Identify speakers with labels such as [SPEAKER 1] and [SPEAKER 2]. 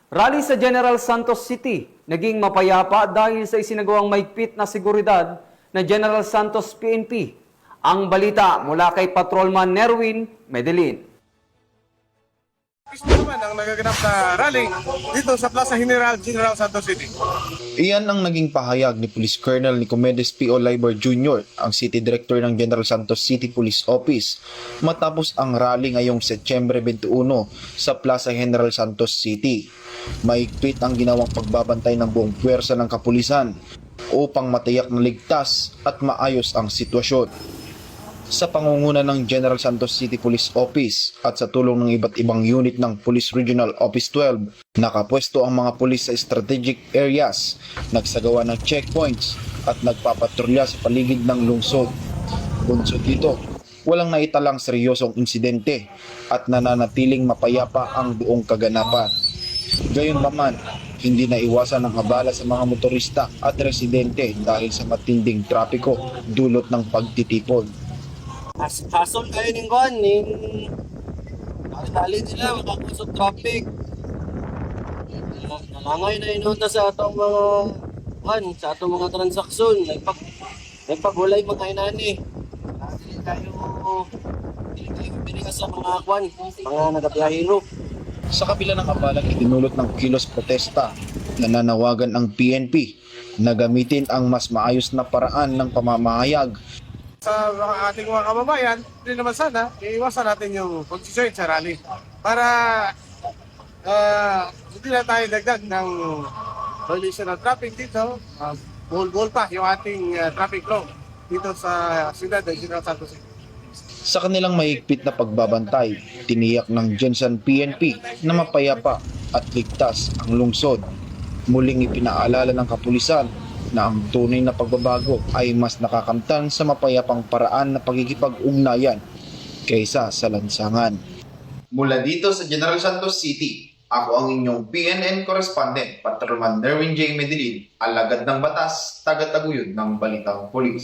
[SPEAKER 1] Rally sa General Santos City, naging mapayapa dahil sa isinagawang mahigpit na seguridad na General Santos PNP. Ang balita mula kay Patrolman Nerwin Medellin.
[SPEAKER 2] Gusto naman ang nagaganap na rally dito sa Plaza General Santos City.
[SPEAKER 3] Iyan ang naging pahayag ni Police Colonel Nicomedes P. Oliver Jr., ang City Director ng General Santos City Police Office, matapos ang rally ngayong Setyembre 21 sa Plaza General Santos City. Mahigpit ang ginawang pagbabantay ng buong puwersa ng kapulisan upang matiyak na ligtas at maayos ang sitwasyon. Sa pangunguna ng General Santos City Police Office at sa tulong ng iba't ibang unit ng Police Regional Office 12, nakapwesto ang mga pulis sa strategic areas, nagsagawa ng checkpoints at nagpapatrolya sa paligid ng lungsod. Bunsod dito, walang naitalang seryosong insidente at nananatiling mapayapa ang buong kaganapan. Gayunpaman, hindi naiwasan ang abala sa mga motorista at residente dahil sa matinding trapiko dulot ng pagtitipon.
[SPEAKER 4] Hasol kayo ng kuhan, dali nila, makakusog traffic. Nalangay na inunta sa atong mga kuhan, sa atong mga transaksyon. Nagpagulay mga inani. Dili kayo binigas sa mga kuhan, mga nagatiyahiro.
[SPEAKER 3] Sa kabila ng abalang itinulot ng kilos protesta, nananawagan ang PNP na gamitin ang mas maayos na paraan ng pamamahayag
[SPEAKER 2] Sa ating mga kababayan, hindi naman sana, iiwasan natin yung pag-join sa rally para hindi na tayo dagdag ng violation ng traffic dito. Buhol-buhol pa yung ating traffic law dito sa siyudad ng General Santos City.
[SPEAKER 3] sa kanilang mahigpit na pagbabantay. Tiniyak ng Gensan PNP na mapayapa at ligtas ang lungsod. Muling ipinaalala ng kapulisan na ang tunay na pagbabago ay mas nakakamtan sa mapayapang paraan na pagkikipag-ugnayan kaysa sa lansangan. Mula dito sa General Santos City, ako ang inyong PNN correspondent, Patrolman Nerwin J. Medellin, alagad ng batas, taga-taguyod ng Balitang Pulis.